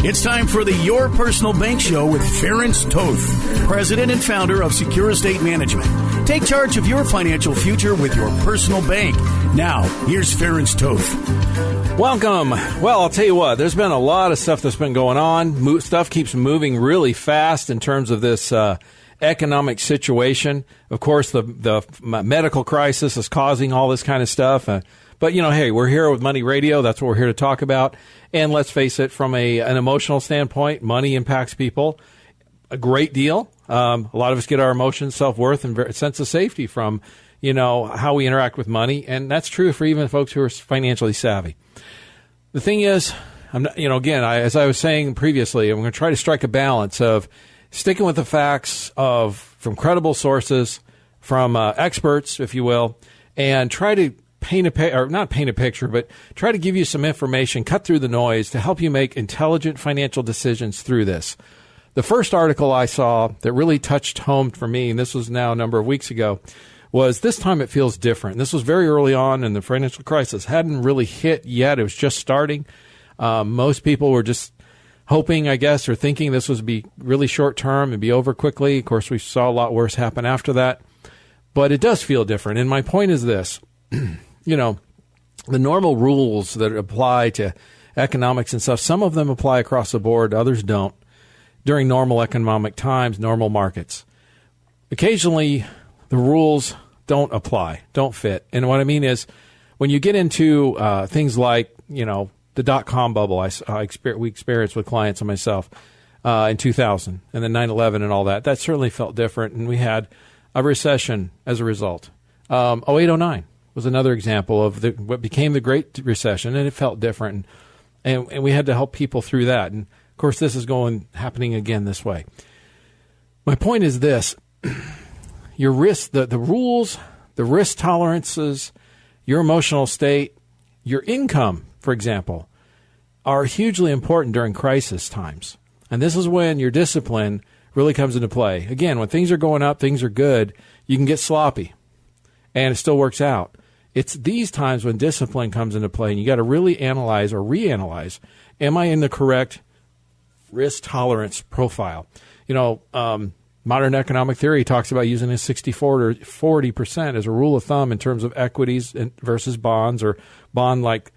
It's time for the Your Personal Bank Show with Ferenc Toth, president and founder of Secure Estate Management. Take charge of your financial future with your personal bank. Now, here's Ferenc Toth. Welcome. Well, I'll tell you what, there's been a lot of stuff that's been going on. Stuff keeps moving really fast in terms of this economic situation. Of course, the medical crisis is causing all this kind of stuff. But, you know, hey, we're here with Money Radio. That's what we're here to talk about. And let's face it, from an emotional standpoint, money impacts people a great deal. A lot of us get our emotions, self-worth, and sense of safety from, you know, how we interact with money. And that's true for even folks who are financially savvy. The thing is, as I was saying previously, I'm going to try to strike a balance of sticking with the facts from credible sources, from experts, if you will, and try to not paint a picture, but try to give you some information, cut through the noise to help you make intelligent financial decisions through this. The first article I saw that really touched home for me, and this was now a number of weeks ago, was This Time It Feels Different. This was very early on, and the financial crisis hadn't really hit yet. It was just starting. Most people were just hoping, I guess, or thinking this was be really short term and be over quickly. Of course, we saw a lot worse happen after that. But it does feel different. And my point is this. You know, the normal rules that apply to economics and stuff, some of them apply across the board, others don't. During normal economic times, normal markets. Occasionally, the rules don't apply, don't fit. And what I mean is, when you get into things like, you know, the dot-com bubble we experienced with clients and myself in 2000, and then 9/11 and all that, that certainly felt different. And we had a recession as a result. 08-09 was another example of what became the Great Recession, and it felt different. And we had to help people through that. And, of course, this is happening again this way. My point is this. Your risk, the rules, the risk tolerances, your emotional state, your income, for example, are hugely important during crisis times. And this is when your discipline really comes into play. Again, when things are going up, things are good, you can get sloppy, and it still works out. It's these times when discipline comes into play, and you got to really analyze or reanalyze, am I in the correct risk tolerance profile? You know, modern economic theory talks about using a 60-40% as a rule of thumb in terms of equities versus bonds or bond-like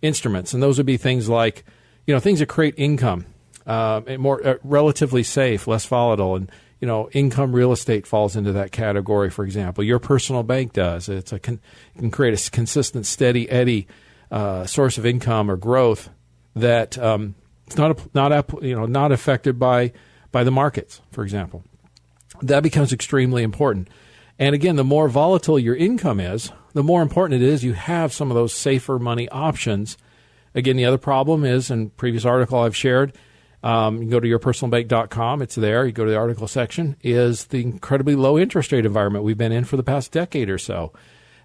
instruments. And those would be things like, you know, things that create income, more relatively safe, less volatile, and you know, income real estate falls into that category, for example. Your personal bank does. It can create a consistent, steady eddy source of income or growth that it's not affected by the markets, for example. That becomes extremely important. And again, the more volatile your income is, the more important it is you have some of those safer money options. Again, the other problem is, in previous article I've shared, you can go to yourpersonalbank.com. It's there. You go to the article section. Is the incredibly low interest rate environment we've been in for the past decade or so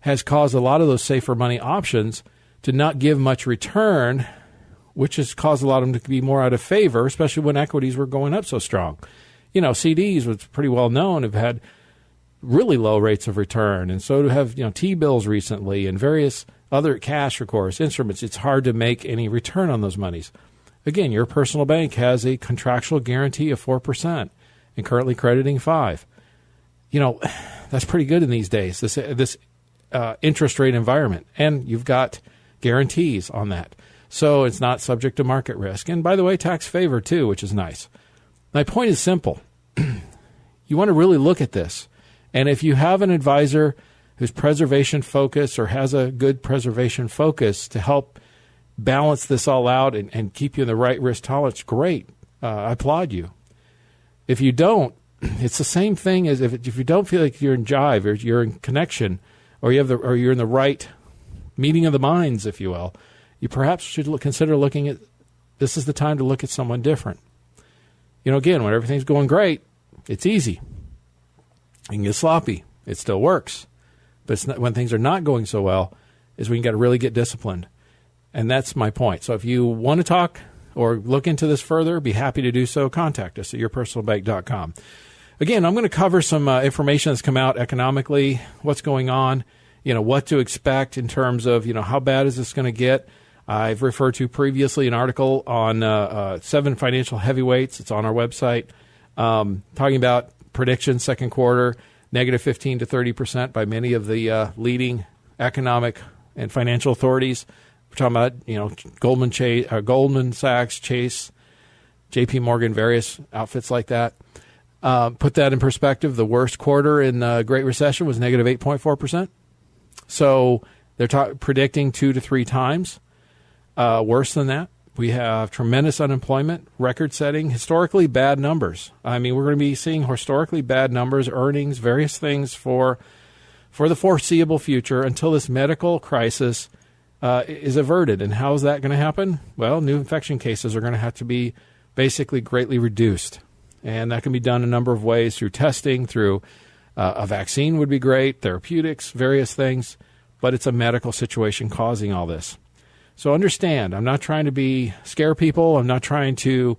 has caused a lot of those safer money options to not give much return, which has caused a lot of them to be more out of favor, especially when equities were going up so strong. You know, CDs, which is pretty well known, have had really low rates of return, and so to have, you know, T-bills recently and various other cash, of course, instruments. It's hard to make any return on those monies. Again, your personal bank has a contractual guarantee of 4% and currently crediting 5%. You know, that's pretty good in these days, this interest rate environment. And you've got guarantees on that. So it's not subject to market risk. And by the way, tax favor too, which is nice. My point is simple. You want to really look at this. And if you have an advisor who's preservation focused or has a good preservation focus to help balance this all out and keep you in the right risk tolerance, great. I applaud you. If you don't, it's the same thing as if you don't feel like you're in jive or you're in connection or you're in the right meeting of the minds, if you will, you perhaps should consider looking at, this is the time to look at someone different. You know, again, when everything's going great, it's easy. You can get sloppy. It still works. But it's not, when things are not going so well is when you got to really get disciplined. And that's my point. So if you want to talk or look into this further, be happy to do so. Contact us at yourpersonalbank.com. Again, I'm going to cover some information that's come out economically, what's going on, you know, what to expect in terms of, you know, how bad is this going to get. I've referred to previously an article on 7 financial heavyweights. It's on our website, talking about predictions second quarter, negative 15 to 30% by many of the leading economic and financial authorities. We're talking about Goldman Sachs, Chase, J.P. Morgan, various outfits like that. Put that in perspective, the worst quarter in the Great Recession was negative 8.4%. So they're predicting 2 to 3 times worse than that. We have tremendous unemployment, record-setting, historically bad numbers. I mean, we're going to be seeing historically bad numbers, earnings, various things for the foreseeable future until this medical crisis is averted. And how is that going to happen? Well, new infection cases are going to have to be basically greatly reduced. And that can be done a number of ways, through testing, through a vaccine would be great, therapeutics, various things. But it's a medical situation causing all this. So understand, I'm not trying to scare people. I'm not trying to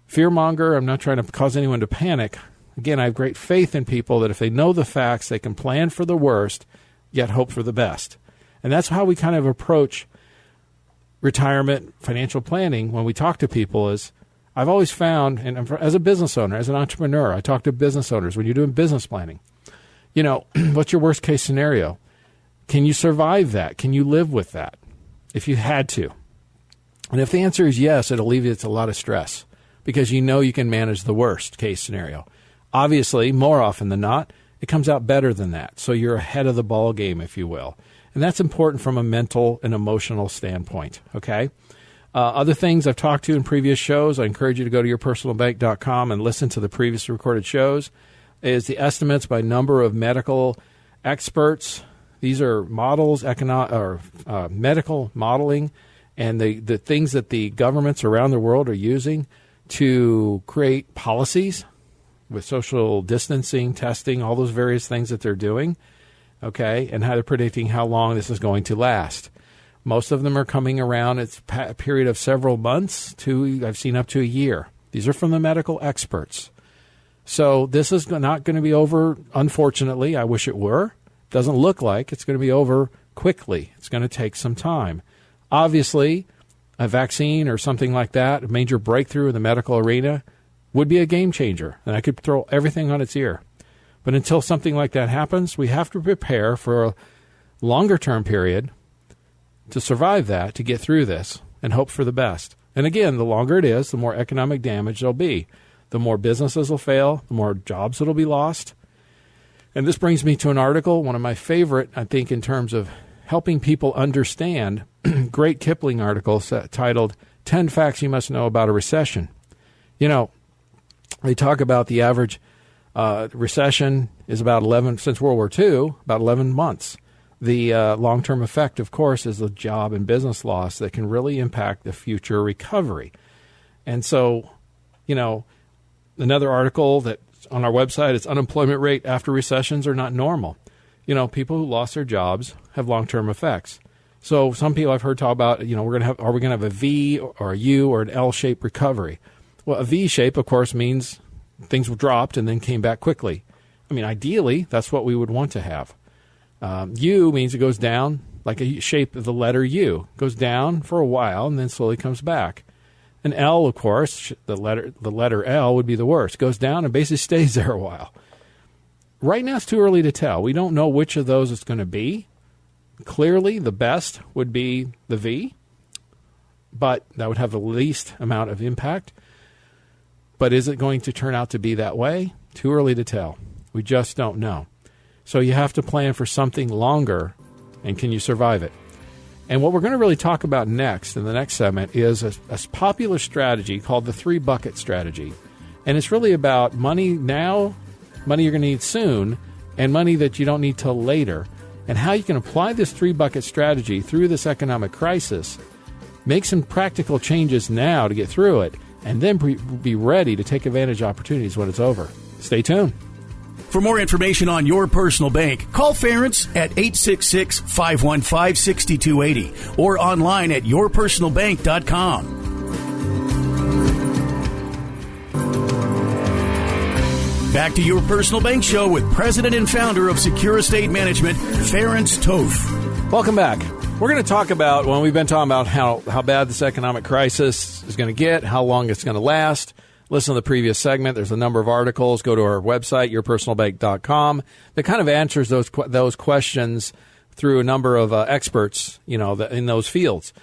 fearmonger. I'm not trying to cause anyone to panic. Again, I have great faith in people that if they know the facts, they can plan for the worst, yet hope for the best. And that's how we kind of approach retirement financial planning when we talk to people. Is I've always found, and as a business owner, as an entrepreneur, I talk to business owners when you're doing business planning. What's your worst case scenario? Can you survive that? Can you live with that if you had to? And if the answer is yes, it alleviates a lot of stress because you can manage the worst case scenario. Obviously, more often than not, it comes out better than that. So you're ahead of the ball game, if you will. And that's important from a mental and emotional standpoint, okay? Other things I've talked to in previous shows, I encourage you to go to yourpersonalbank.com and listen to the previous recorded shows, is the estimates by number of medical experts. These are models, medical modeling, and the things that the governments around the world are using to create policies with social distancing, testing, all those various things that they're doing, okay, and how they're predicting how long this is going to last. Most of them are coming around. It's a period of several months to, I've seen up to a year. These are from the medical experts. So this is not going to be over, unfortunately. I wish it were. Doesn't look like it's going to be over quickly. It's going to take some time. Obviously, a vaccine or something like that, a major breakthrough in the medical arena, would be a game changer, and I could throw everything on its ear. But until something like that happens, we have to prepare for a longer-term period to survive that, to get through this, and hope for the best. And again, the longer it is, the more economic damage there'll be. The more businesses will fail, the more jobs that'll be lost. And this brings me to an article, one of my favorite, I think, in terms of helping people understand, great Kipling article titled 10 Facts You Must Know About a Recession. They talk about the average recession is about 11, since World War II, about 11 months. The long-term effect, of course, is the job and business loss that can really impact the future recovery. And so, another article that's on our website, it's unemployment rate after recessions are not normal. People who lost their jobs have long-term effects. So some people I've heard talk about, are we going to have a V or a U or an L-shaped recovery? Well, a V shape, of course, means things dropped and then came back quickly. I mean, ideally, that's what we would want to have. U means it goes down, like a shape of the letter U. It goes down for a while and then slowly comes back. An L, of course, the letter L would be the worst. It goes down and basically stays there a while. Right now, it's too early to tell. We don't know which of those it's going to be. Clearly, the best would be the V, but that would have the least amount of impact. But is it going to turn out to be that way? Too early to tell. We just don't know. So you have to plan for something longer, and can you survive it? And what we're going to really talk about next in the next segment is a popular strategy called the 3-bucket strategy. And it's really about money now, money you're going to need soon, and money that you don't need till later, and how you can apply this 3-bucket strategy through this economic crisis, make some practical changes now to get through it, and then be ready to take advantage of opportunities when it's over. Stay tuned. For more information on your personal bank, call Ference at 866-515-6280 or online at yourpersonalbank.com. Back to Your Personal Bank Show with President and Founder of Secure Estate Management, Ference Toth. Welcome back. We're going to talk about, well, we've been talking about how bad this economic crisis is going to get, how long it's going to last. Listen to the previous segment. There's a number of articles. Go to our website, yourpersonalbank.com, that kind of answers those questions through a number of experts, in those fields.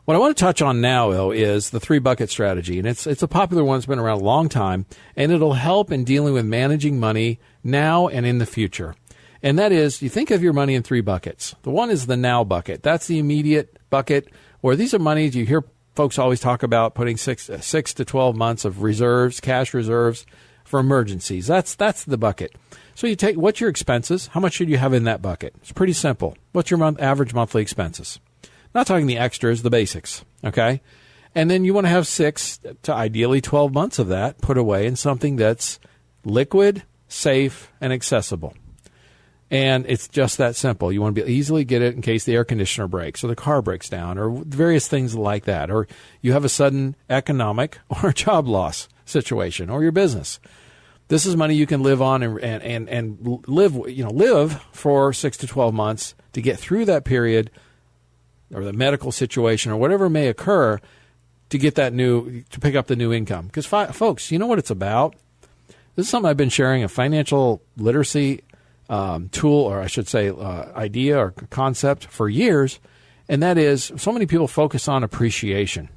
What I want to touch on now, though, is the 3-bucket strategy. And it's a popular one. It's been around a long time, and it'll help in dealing with managing money now and in the future. And that is, you think of your money in 3 buckets. The one is the now bucket. That's the immediate bucket, where these are monies you hear folks always talk about putting 6 to 12 months of reserves, cash reserves for emergencies. That's the bucket. So you take, what's your expenses? How much should you have in that bucket? It's pretty simple. What's your average monthly expenses? Not talking the extras, the basics, okay? And then you want to have 6 to ideally 12 months of that put away in something that's liquid, safe, and accessible. And it's just that simple. You want to easily get it in case the air conditioner breaks or the car breaks down or various things like that. Or you have a sudden economic or job loss situation or your business. This is money you can live on and live for 6 to 12 months to get through that period or the medical situation or whatever may occur to get to pick up the new income. Because folks, you know what it's about? This is something I've been sharing, a financial literacy tool, or I should say idea or concept for years, and that is so many people focus on appreciation.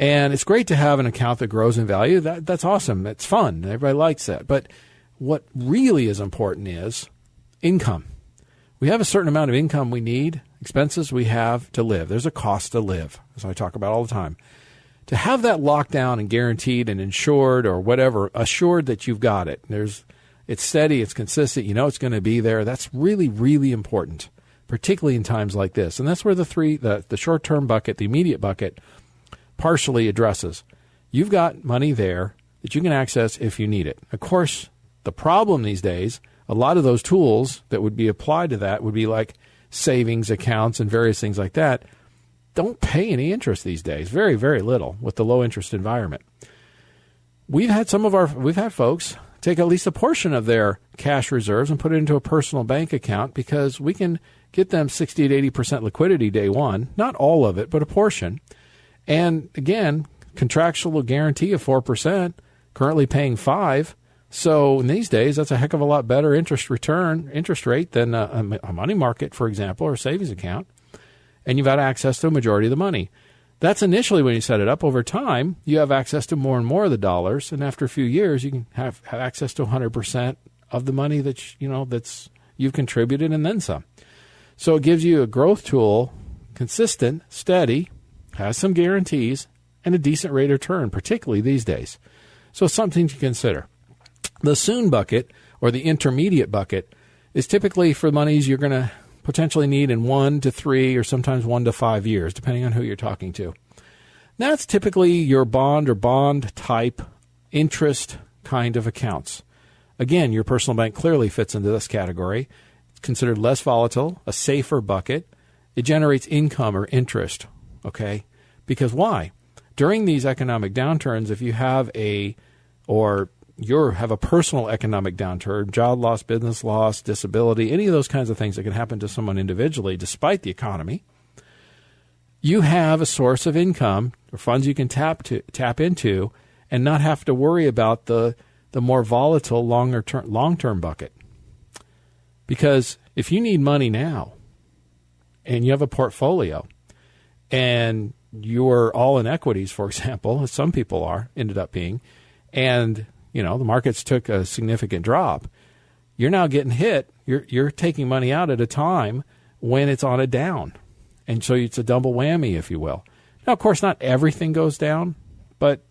And it's great to have an account that grows in value. That's awesome. It's fun. Everybody likes that. But what really is important is income. We have a certain amount of income we need, expenses we have to live. There's a cost to live, as I talk about all the time. To have that locked down and guaranteed and insured or whatever, assured that you've got it. It's steady, it's consistent, it's going to be there. That's really, really important, particularly in times like this. And that's where the short-term bucket, the immediate bucket, partially addresses. You've got money there that you can access if you need it. Of course, the problem these days, a lot of those tools that would be applied to that would be like savings accounts and various things like that. Don't pay any interest these days, very, very little with the low interest environment. We've had folks take at least a portion of their cash reserves and put it into a personal bank account because we can get them 60 to 80% liquidity day one, not all of it, but a portion. And again, contractual guarantee of 4%, currently paying 5%. So in these days, that's a heck of a lot better interest rate than a money market, for example, or a savings account. And you've got access to a majority of the money. That's initially when you set it up. Over time, you have access to more and more of the dollars, and after a few years, you can have access to 100% of the money that that's you've contributed and then some. So it gives you a growth tool, consistent, steady, has some guarantees, and a decent rate of return, particularly these days. So something to consider. The soon bucket, or the intermediate bucket, is typically for monies you're going to potentially need in 1 to 3 or sometimes 1 to 5 years, depending on who you're talking to. That's typically your bond or bond type interest kind of accounts. Again, your personal bank clearly fits into this category. It's considered less volatile, a safer bucket. It generates income or interest, okay? Because why? During these economic downturns, if you have a personal economic downturn, job loss, business loss, disability, any of those kinds of things that can happen to someone individually despite the economy, you have a source of income or funds you can tap into and not have to worry about the more volatile long-term bucket. Because if you need money now and you have a portfolio and you're all in equities, for example, as some people ended up being, and the markets took a significant drop, you're now getting hit. You're taking money out at a time when it's on a down. And so it's a double whammy, if you will. Now, of course, not everything goes down, but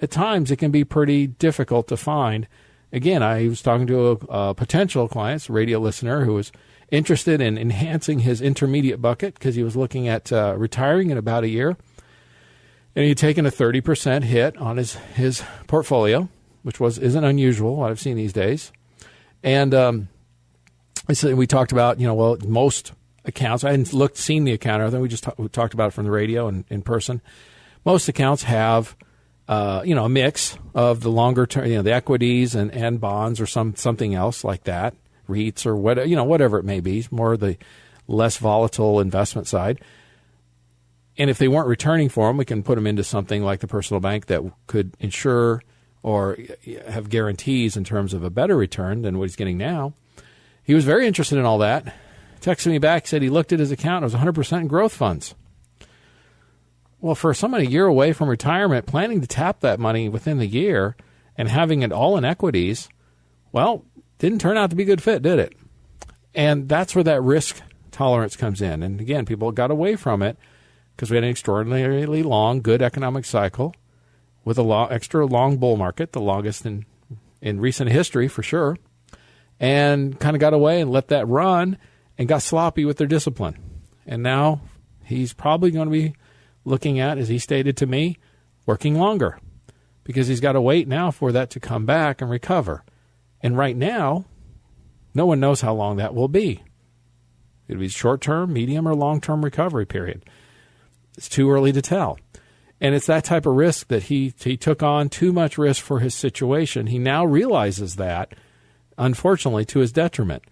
at times it can be pretty difficult to find. Again, I was talking to a potential client, a radio listener, who was interested in enhancing his intermediate bucket because he was looking at retiring in about a year. And he had taken a 30% hit on his portfolio, which isn't unusual, what I've seen these days. And we talked about, most accounts, I hadn't seen the account, I think we talked about it from the radio and in person. Most accounts have, a mix of the longer term, the equities and bonds or something else like that, REITs or whatever it may be, more of the less volatile investment side. And if they weren't returning for them, we can put them into something like the personal bank that could insure or have guarantees in terms of a better return than what he's getting now. He was very interested in all that. Texted me back, said he looked at his account. It was 100% in growth funds. Well, for someone a year away from retirement, planning to tap that money within the year and having it all in equities, well, didn't turn out to be a good fit, did it? And that's where that risk tolerance comes in. And again, people got away from it because we had an extraordinarily long, good economic cycle with a extra long bull market, the longest in recent history for sure, and kind of got away and let that run and got sloppy with their discipline. And now he's probably going to be looking at, as he stated to me, working longer because he's got to wait now for that to come back and recover. And right now, no one knows how long that will be. It'll be short-term, medium, or long-term recovery period. It's too early to tell. And it's that type of risk that he took on too much risk for his situation. He now realizes that, unfortunately, to his detriment.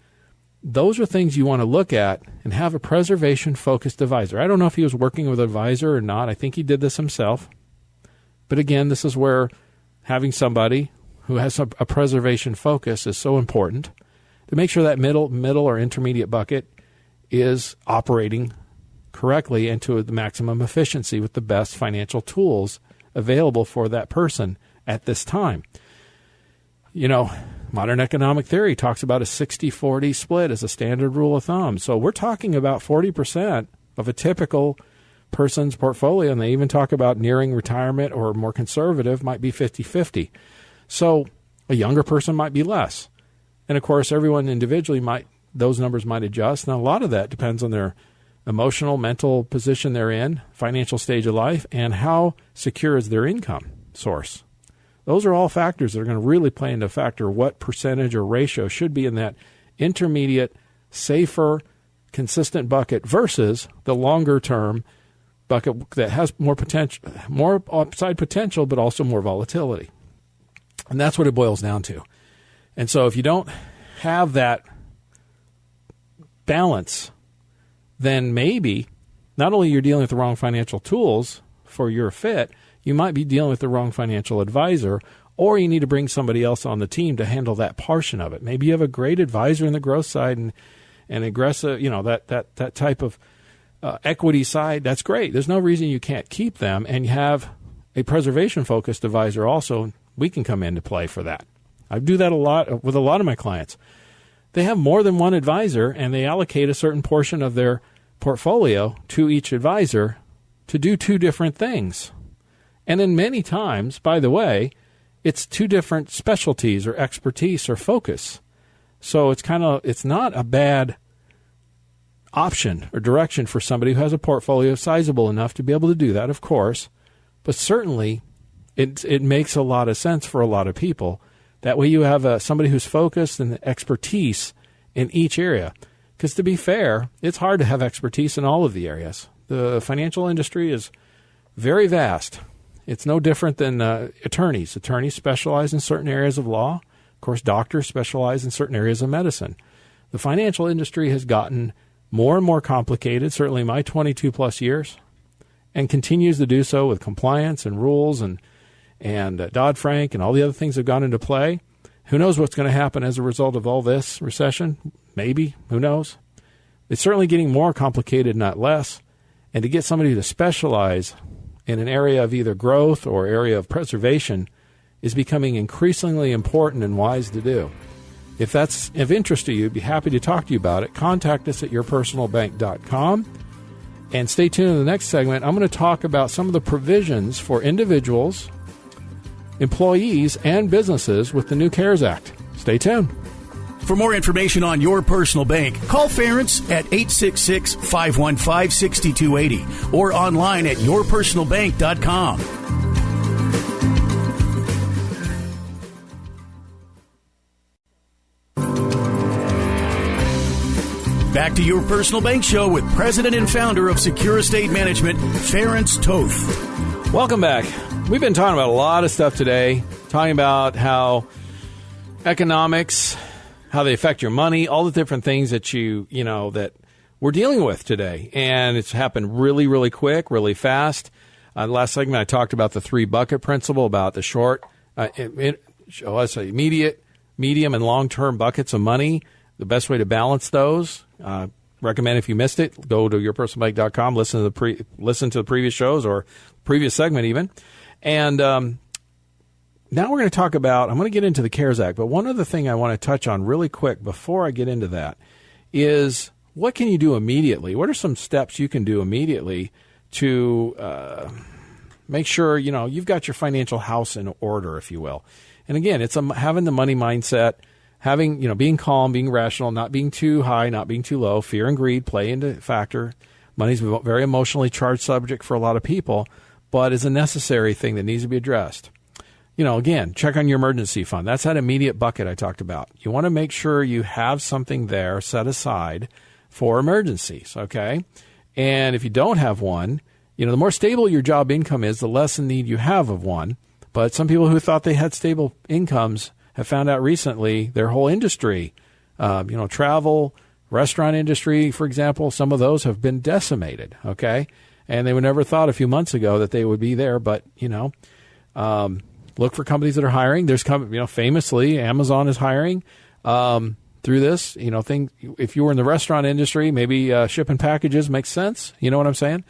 Those are things you want to look at and have a preservation-focused advisor. I don't know if he was working with an advisor or not. I think he did this himself. But again, this is where having somebody who has a preservation focus is so important to make sure that middle or intermediate bucket is operating correctly and to the maximum efficiency with the best financial tools available for that person at this time. You know, modern economic theory talks about a 60-40 split as a standard rule of thumb. So we're talking about 40% of a typical person's portfolio, and they even talk about nearing retirement or more conservative might be 50-50. So a younger person might be less. And, of course, everyone individually those numbers might adjust. Now, a lot of that depends on their emotional, mental position they're in, financial stage of life, and how secure is their income source. Those are all factors that are going to really play into factor what percentage or ratio should be in that intermediate, safer, consistent bucket versus the longer-term bucket that has more potential, more upside potential, but also more volatility. And that's what it boils down to. And so if you don't have that balance, then maybe not only you're dealing with the wrong financial tools for your fit, you might be dealing with the wrong financial advisor, or you need to bring somebody else on the team to handle that portion of it. Maybe you have a great advisor in the growth side and aggressive, that type of equity side. That's great. There's no reason you can't keep them, and you have a preservation-focused advisor also. We can come into play for that. I do that a lot with a lot of my clients. They have more than one advisor, and they allocate a certain portion of their portfolio to each advisor to do two different things. And then many times, by the way, it's two different specialties or expertise or focus. So it's not a bad option or direction for somebody who has a portfolio sizable enough to be able to do that, of course. But certainly it makes a lot of sense for a lot of people. That way you have somebody who's focused and expertise in each area. Because to be fair, it's hard to have expertise in all of the areas. The financial industry is very vast. It's no different than attorneys. Attorneys specialize in certain areas of law. Of course, doctors specialize in certain areas of medicine. The financial industry has gotten more and more complicated, certainly my 22-plus years, and continues to do so with compliance and rules and Dodd-Frank and all the other things that have gone into play. Who knows what's going to happen as a result of all this recession? Maybe. Who knows? It's certainly getting more complicated, not less. And to get somebody to specialize in an area of either growth or area of preservation is becoming increasingly important and wise to do. If that's of interest to you, I'd be happy to talk to you about it. Contact us at yourpersonalbank.com. And stay tuned in the next segment. I'm going to talk about some of the provisions for individuals, employees, and businesses with the new CARES Act. Stay tuned. For more information on Your Personal Bank, call Ference at 866-515-6280 or online at yourpersonalbank.com. Back to Your Personal Bank Show with President and Founder of Secure Estate Management, Ference Toth. Welcome back. We've been talking about a lot of stuff today, talking about how economics, how they affect your money, all the different things that that we're dealing with today. And it's happened really, really quick, really fast. Last segment, I talked about the 3-bucket principle, about the short, immediate, medium, and long-term buckets of money. The best way to balance those, recommend if you missed it, go to yourpersonalbank.com, listen to the previous shows or previous segment even. And now we're going to talk about, I'm going to get into the CARES Act, but one other thing I want to touch on really quick before I get into that is, what can you do immediately? What are some steps you can do immediately to make sure, you've got your financial house in order, if you will. And again, it's having the money mindset, having, being calm, being rational, not being too high, not being too low. Fear and greed play into factor. Money's a very emotionally charged subject for a lot of people, but is a necessary thing that needs to be addressed. Again, check on your emergency fund. That's that immediate bucket I talked about. You want to make sure you have something there set aside for emergencies, okay? And if you don't have one, the more stable your job income is, the less need you have of one. But some people who thought they had stable incomes have found out recently their whole industry, travel, restaurant industry, for example, some of those have been decimated, okay? And they would never thought a few months ago that they would be there. But, look for companies that are hiring. There's, famously, Amazon is hiring through this. If you were in the restaurant industry, maybe shipping packages makes sense. You know what I'm saying?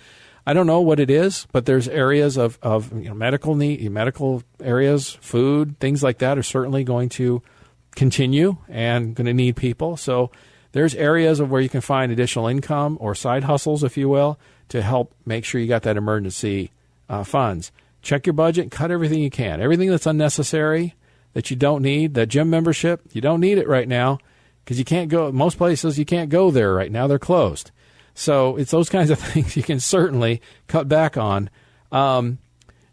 I don't know what it is, but there's areas of medical need, medical areas, food, things like that are certainly going to continue and going to need people. So there's areas of where you can find additional income or side hustles, if you will, to help make sure you got that emergency funds. Check your budget, cut everything you can. Everything that's unnecessary that you don't need, that gym membership, you don't need it right now because you can't go. Most places you can't go there right now; they're closed. So it's those kinds of things you can certainly cut back on. And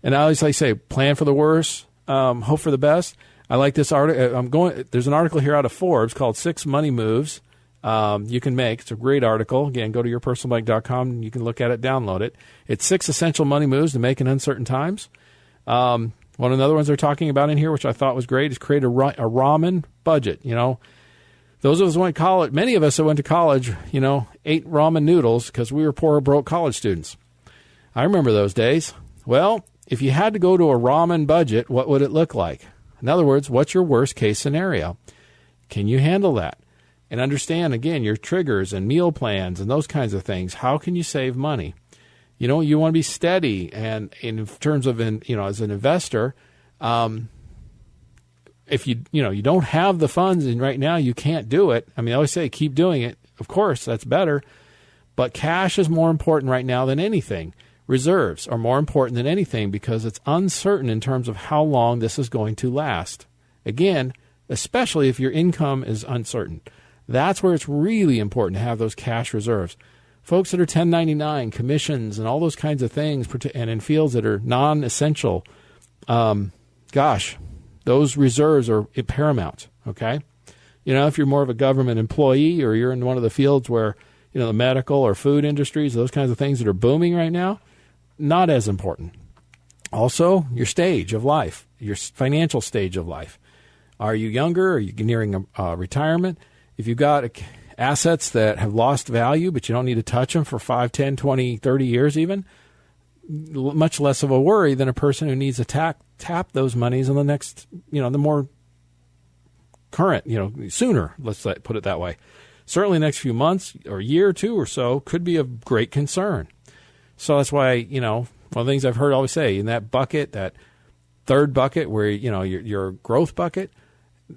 I always say, plan for the worst, hope for the best. I like this article. There's an article here out of Forbes called 6 Money Moves you can make. It's a great article. Again, go to yourpersonalbank.com. You can look at it, download it. It's 6 essential money moves to make in uncertain times. One of the other ones they're talking about in here, which I thought was great, is create a ramen budget. Those of us who went to college, many of us that went to college, ate ramen noodles because we were poor, broke college students. I remember those days. Well, if you had to go to a ramen budget, what would it look like? In other words, what's your worst case scenario? Can you handle that? And understand, again, your triggers and meal plans and those kinds of things. How can you save money? You want to be steady. And in terms of, as an investor, if you don't have the funds and right now you can't do it. I always say keep doing it. Of course, that's better. But cash is more important right now than anything. Reserves are more important than anything because it's uncertain in terms of how long this is going to last. Again, especially if your income is uncertain. That's where it's really important to have those cash reserves. Folks that are 1099, commissions, and all those kinds of things, and in fields that are non-essential, those reserves are paramount, okay? If you're more of a government employee or you're in one of the fields where, the medical or food industries, those kinds of things that are booming right now, not as important. Also, your stage of life, your financial stage of life. Are you younger? Are you nearing retirement? If you've got assets that have lost value, but you don't need to touch them for 5, 10, 20, 30 years even, much less of a worry than a person who needs to tap those monies in the next, the more current, sooner, let's put it that way. Certainly the next few months or year or two or so could be of great concern. So that's why, one of the things I've heard always say, in that bucket, that third bucket where, your growth bucket,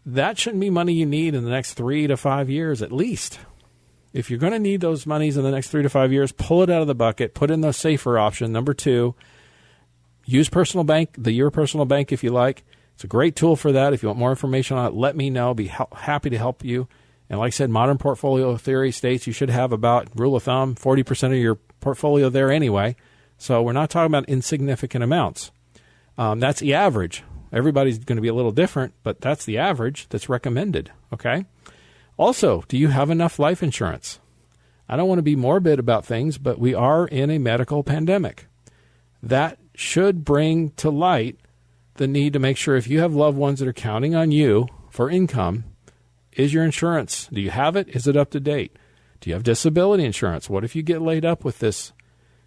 that shouldn't be money you need in the next 3 to 5 years at least. If you're going to need those monies in the next 3 to 5 years, pull it out of the bucket, put in the safer option. Number 2, use Personal Bank, Your Personal Bank if you like. It's a great tool for that. If you want more information on it, let me know. Be happy to help you. And like I said, modern portfolio theory states you should have about, rule of thumb, 40% of your portfolio there anyway. So we're not talking about insignificant amounts. That's the average. Everybody's going to be a little different, but that's the average that's recommended, okay? Also, do you have enough life insurance? I don't want to be morbid about things, but we are in a medical pandemic. That should bring to light the need to make sure if you have loved ones that are counting on you for income, is your insurance, do you have it? Is it up to date? Do you have disability insurance? What if you get laid up with this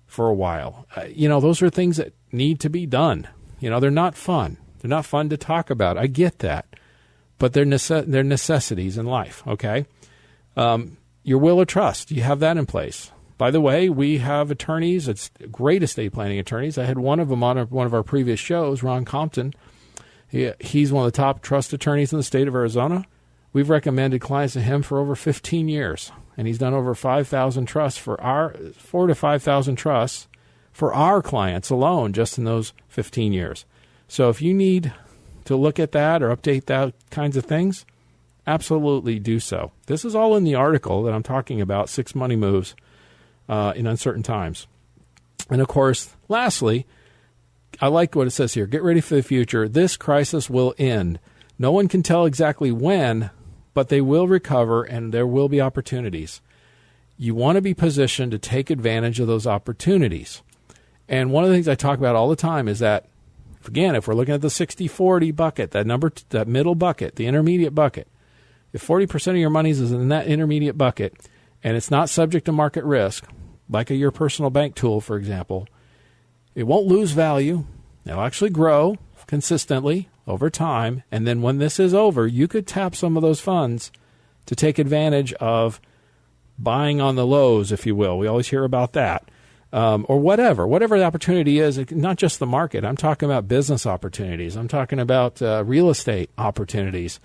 for a while? Those are things that need to be done. They're not fun. They're not fun to talk about. I get that. But they're necessities in life, okay? Your will of trust, you have that in place. By the way, we have attorneys. It's great estate planning attorneys. I had one of them on one of our previous shows, Ron Compton. He's one of the top trust attorneys in the state of Arizona. We've recommended clients to him for over 15 years, and he's done over 5,000 trusts for 4,000 to 5,000 trusts for our clients alone just in those 15 years. So if you need to look at that or update that kinds of things, absolutely do so. This is all in the article that I'm talking about, 6 money moves in uncertain times. And of course, lastly, I like what it says here. Get ready for the future. This crisis will end. No one can tell exactly when, but they will recover and there will be opportunities. You want to be positioned to take advantage of those opportunities. And one of the things I talk about all the time is that, again, if we're looking at the 60-40 bucket, that middle bucket, the intermediate bucket, if 40% of your money is in that intermediate bucket and it's not subject to market risk, like your personal bank tool, for example, it won't lose value. It'll actually grow consistently over time. And then when this is over, you could tap some of those funds to take advantage of buying on the lows, if you will. We always hear about that. Or whatever the opportunity is, not just the market. I'm talking about business opportunities. I'm talking about real estate opportunities.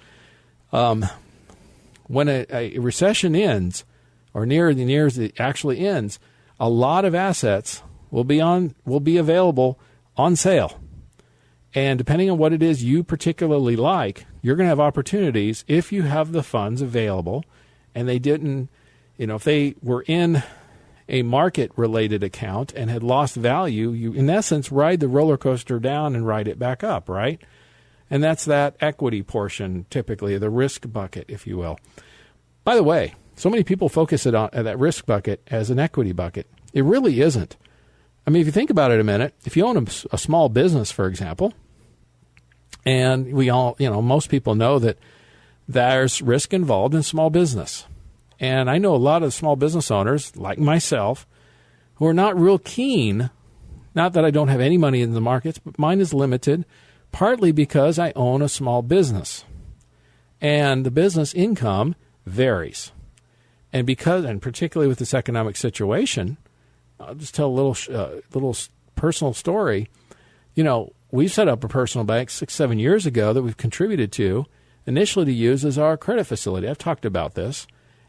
When a recession ends, or near as it actually ends, a lot of assets will be available on sale. And depending on what it is you particularly like, you're going to have opportunities if you have the funds available. And they didn't, if they were in a market-related account and had lost value, you, in essence, ride the roller coaster down and ride it back up, right? And that's that equity portion, typically, the risk bucket, if you will. By the way, so many people focus on that risk bucket as an equity bucket. It really isn't. I mean, if you think about it a minute, if you own a small business, for example, and we all, most people know that there's risk involved in small business. And I know a lot of small business owners, like myself, who are not real keen, not that I don't have any money in the markets, but mine is limited, partly because I own a small business. And the business income varies. And particularly with this economic situation, I'll just tell a little personal story. We set up a personal bank 6-7 years ago that we've contributed to, initially to use as our credit facility. I've talked about this.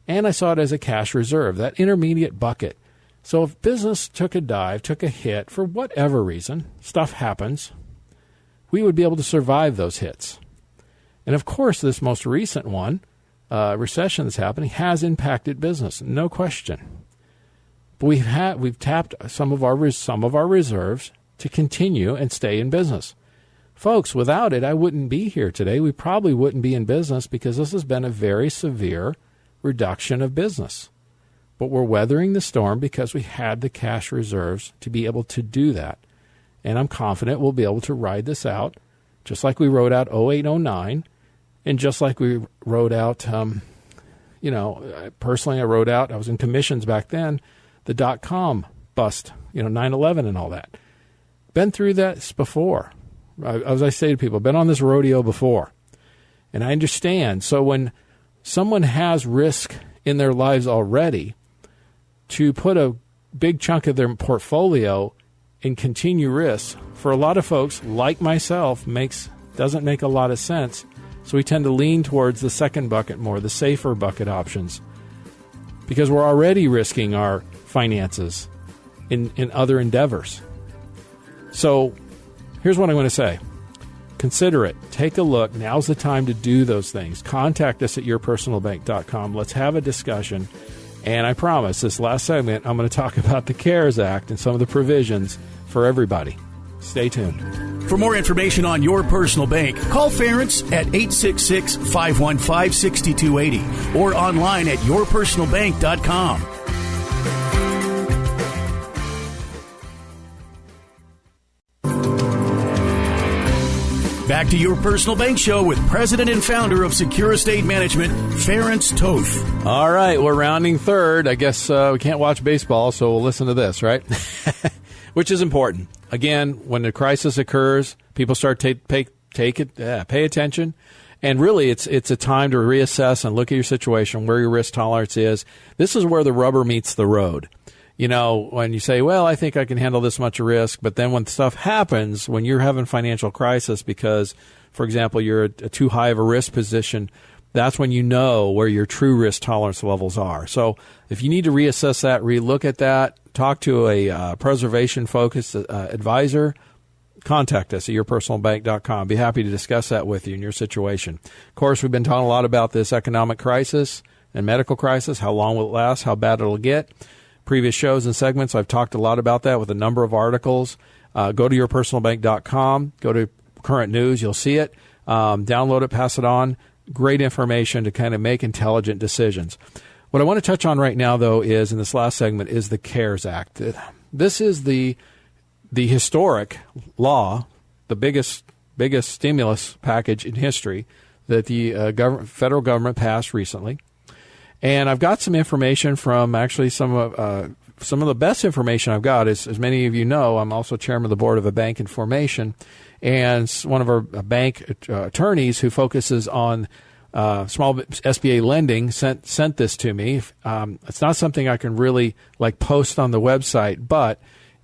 And I saw it as a cash reserve, that intermediate bucket. So if business took a dive, took a hit, for whatever reason, stuff happens, we would be able to survive those hits. And of course, this most recent one, recession that's happening, has impacted business, no question. But we've tapped some of our reserves to continue and stay in business. Folks, without it, I wouldn't be here today. We probably wouldn't be in business because this has been a very severe reduction of business. But we're weathering the storm because we had the cash reserves to be able to do that. And I'm confident we'll be able to ride this out, just like we rode out 08, 09, and just like we rode out, personally I rode out, I was in commissions back then, the dot-com bust, 9/11 and all that. Been through that before. As I say to people, been on this rodeo before. And I understand. So when someone has risk in their lives already, to put a big chunk of their portfolio in continue risk, for a lot of folks, like myself, doesn't make a lot of sense. So we tend to lean towards the second bucket more, the safer bucket options, because we're already risking our finances in other endeavors. So here's what I'm going to say. Consider it. Take a look. Now's the time to do those things. Contact us at yourpersonalbank.com. Let's have a discussion. And I promise, this last segment, I'm going to talk about the CARES Act and some of the provisions for everybody. Stay tuned. For more information on Your Personal Bank, call Ference at 866-515-6280 or online at yourpersonalbank.com. Back to your personal bank show with president and founder of Secure Estate Management, Ference Toth. All right, we're rounding third. I guess we can't watch baseball, so we'll listen to this, right? Which is important. Again, when a crisis occurs, people start to pay attention. And really, it's a time to reassess and look at your situation, where your risk tolerance is. This is where the rubber meets the road. You know, when you say, well, I think I can handle this much risk, but then when stuff happens, when you're having financial crisis because, for example, you're at too high of a risk position, that's when you know where your true risk tolerance levels are. So if you need to reassess that, relook at that, talk to a preservation-focused advisor, contact us at yourpersonalbank.com. Be happy to discuss that with you in your situation. Of course, we've been talking a lot about this economic crisis and medical crisis, how long will it last, how bad it'll get. Previous shows and segments, I've talked a lot about that with a number of articles. Go to yourpersonalbank.com, go to current news, you'll see it. Download it, pass it on. Great information to kind of make intelligent decisions. What I want to touch on right now, though, is in this last segment, is the CARES Act. This is the historic law, the biggest stimulus package in history that the federal government passed recently. And I've got some information from actually some of the best information I've got is, as many of you know, I'm also chairman of the board of a bank in formation, and one of our bank attorneys who focuses on small SBA lending sent this to me. It's not something I can really post on the website, but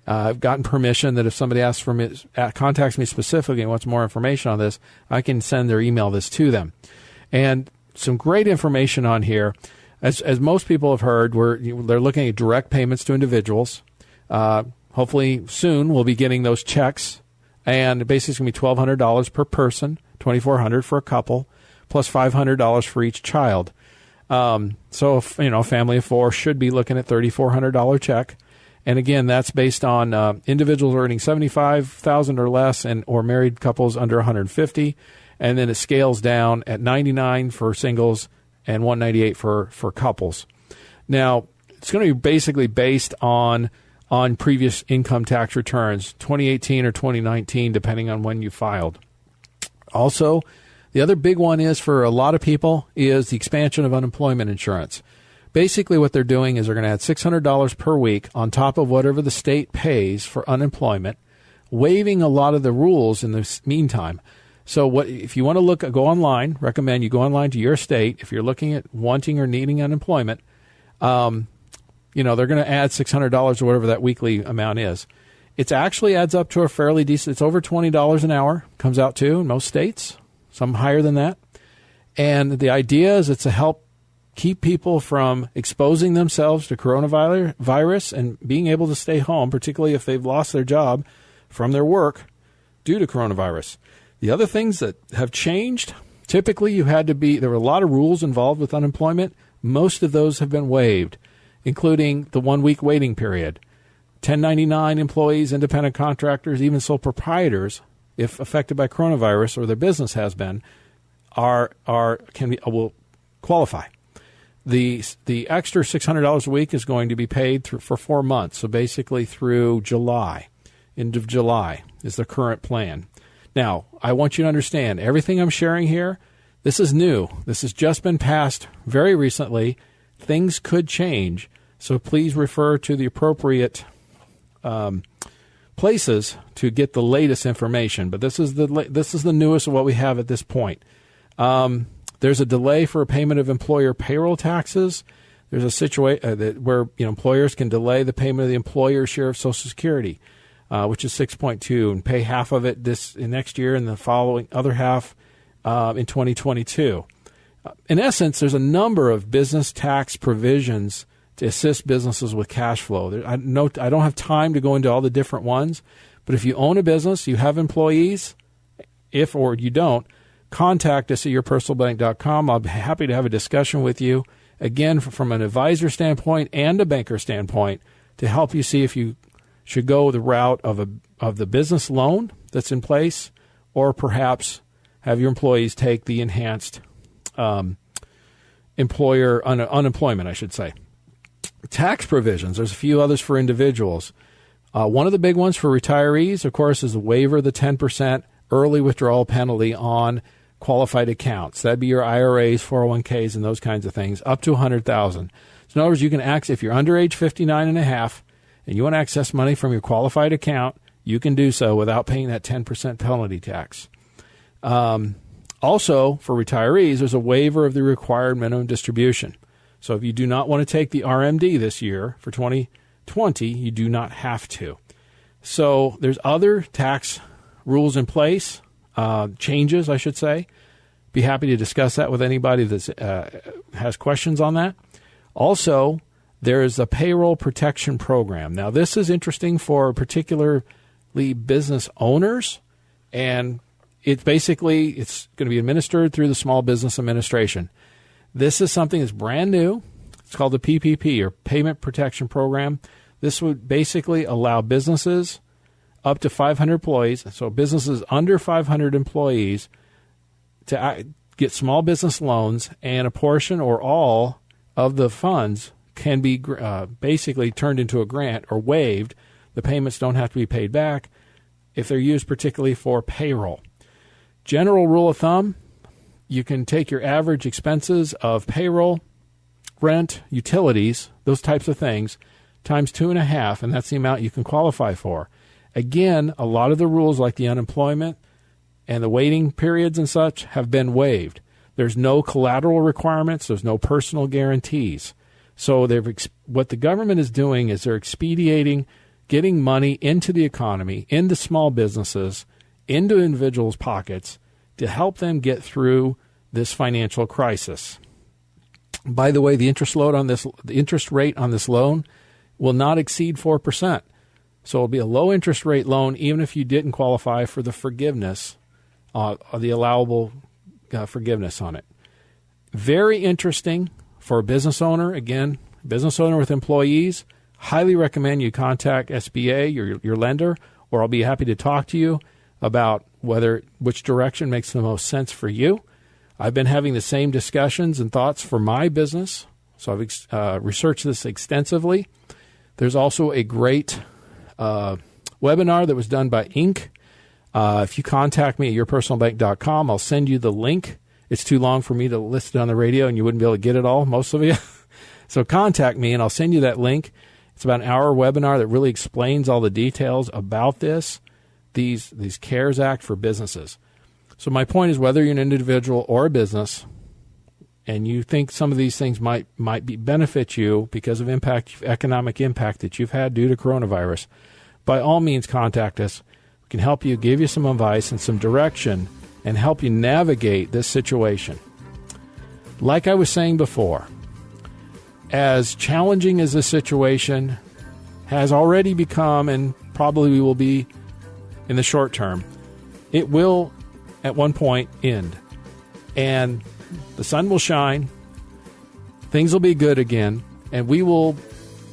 I've gotten permission that if somebody asks for me, contacts me specifically and wants more information on this, I can send or email this to them. And some great information on here. As most people have heard, they're looking at direct payments to individuals. Hopefully soon we'll be getting those checks, and basically it's going to be $1,200 per person, $2,400 for a couple, plus $500 for each child. So a family of four should be looking at $3,400 check. And again, that's based on individuals earning $75,000 or less, or married couples under $150,000, and then it scales down at $99 for singles and $198 for couples. Now, it's going to be basically based on previous income tax returns, 2018 or 2019, depending on when you filed. Also, the other big one is for a lot of people is the expansion of unemployment insurance. Basically, what they're doing is they're going to add $600 per week on top of whatever the state pays for unemployment, waiving a lot of the rules in the meantime. So if you want to go online, recommend you go online to your state. If you're looking at wanting or needing unemployment, they're going to add $600 or whatever that weekly amount is. It actually adds up to a fairly decent, it's over $20 an hour, comes out to in most states, some higher than that. And the idea is it's to help keep people from exposing themselves to coronavirus and being able to stay home, particularly if they've lost their job from their work due to coronavirus. The other things that have changed, typically there were a lot of rules involved with unemployment. Most of those have been waived, including the 1-week waiting period. 1099 employees, independent contractors, even sole proprietors, if affected by coronavirus or their business has been, will qualify. The extra $600 a week is going to be paid for 4 months, so basically through July. End of July is the current plan. Now, I want you to understand, everything I'm sharing here, this is new. This has just been passed very recently. Things could change, so please refer to the appropriate places to get the latest information. But this is the newest of what we have at this point. There's a delay for a payment of employer payroll taxes. There's a situation where employers can delay the payment of the employer's share of Social Security, which is 6.2, and pay half of it next year and the following other half in 2022. In essence, there's a number of business tax provisions to assist businesses with cash flow. I don't have time to go into all the different ones, but if you own a business, you have employees, or you don't, contact us at yourpersonalbank.com. I'll be happy to have a discussion with you, again, from an advisor standpoint and a banker standpoint, to help you see if you should go the route of the business loan that's in place, or perhaps have your employees take the enhanced employer unemployment, I should say. Tax provisions. There's a few others for individuals. One of the big ones for retirees, of course, is the waiver of the 10% early withdrawal penalty on qualified accounts. That'd be your IRAs, 401ks, and those kinds of things, up to $100,000. So in other words, you can access, if you're under age 59 and a half and you want to access money from your qualified account, you can do so without paying that 10% penalty tax. Also, for retirees, there's a waiver of the required minimum distribution. So if you do not want to take the RMD this year for 2020, you do not have to. So there's other tax rules in place, changes, I should say. Be happy to discuss that with anybody that has questions on that. Also, there is a payroll protection program. Now, this is interesting for particularly business owners, and it's going to be administered through the Small Business Administration. This is something that's brand new. It's called the PPP, or Payment Protection Program. This would basically allow businesses up to 500 employees, so businesses under 500 employees, to get small business loans, and a portion or all of the funds can be basically turned into a grant or waived. The payments don't have to be paid back if they're used particularly for payroll. General rule of thumb, you can take your average expenses of payroll, rent, utilities, those types of things, times 2.5, and that's the amount you can qualify for. Again, a lot of the rules like the unemployment and the waiting periods and such have been waived. There's no collateral requirements. There's no personal guarantees. So what the government is doing is they're expediting getting money into the economy, into small businesses, into individuals' pockets to help them get through this financial crisis. By the way, the interest rate on this loan will not exceed 4%. So it'll be a low interest rate loan even if you didn't qualify for the forgiveness, the allowable forgiveness on it. Very interesting for a business owner. Again, business owner with employees, highly recommend you contact SBA, your lender, or I'll be happy to talk to you about which direction makes the most sense for you. I've been having the same discussions and thoughts for my business, so I've researched this extensively. There's also a great webinar that was done by Inc. If you contact me at yourpersonalbank.com, I'll send you the link. It's too long for me to list it on the radio, and you wouldn't be able to get it all, most of you. So contact me, and I'll send you that link. It's about an hour webinar that really explains all the details about these CARES Act for businesses. So my point is, whether you're an individual or a business, and you think some of these things might benefit you because of economic impact that you've had due to coronavirus, by all means contact us. We can help you, give you some advice and some direction, and help you navigate this situation. Like I was saying before, as challenging as this situation has already become and probably will be in the short term, it will at one point end. And the sun will shine, things will be good again, and we will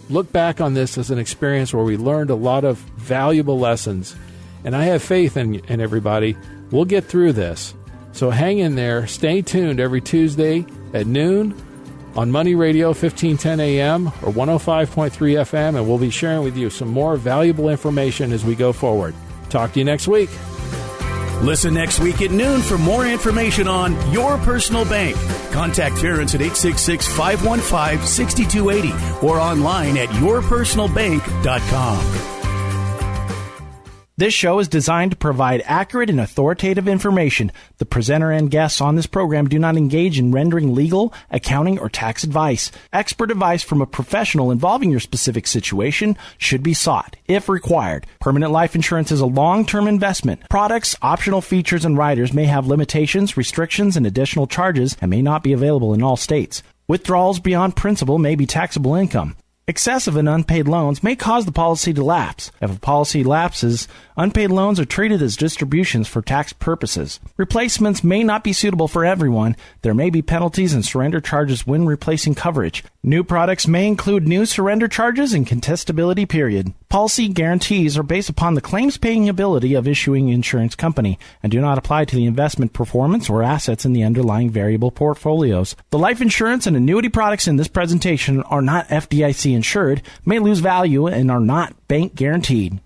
look back on this as an experience where we learned a lot of valuable lessons. And I have faith in everybody. We'll get through this. So hang in there. Stay tuned every Tuesday at noon on Money Radio, 1510 AM or 105.3 FM, and we'll be sharing with you some more valuable information as we go forward. Talk to you next week. Listen next week at noon for more information on Your Personal Bank. Contact Ference at 866-515-6280 or online at yourpersonalbank.com. This show is designed to provide accurate and authoritative information. The presenter and guests on this program do not engage in rendering legal, accounting, or tax advice. Expert advice from a professional involving your specific situation should be sought, if required. Permanent life insurance is a long-term investment. Products, optional features, and riders may have limitations, restrictions, and additional charges and may not be available in all states. Withdrawals beyond principal may be taxable income. Excessive and unpaid loans may cause the policy to lapse. If a policy lapses, unpaid loans are treated as distributions for tax purposes. Replacements may not be suitable for everyone. There may be penalties and surrender charges when replacing coverage. New products may include new surrender charges and contestability period. Policy guarantees are based upon the claims-paying ability of issuing insurance company and do not apply to the investment performance or assets in the underlying variable portfolios. The life insurance and annuity products in this presentation are not FDIC insured, may lose value, and are not bank guaranteed.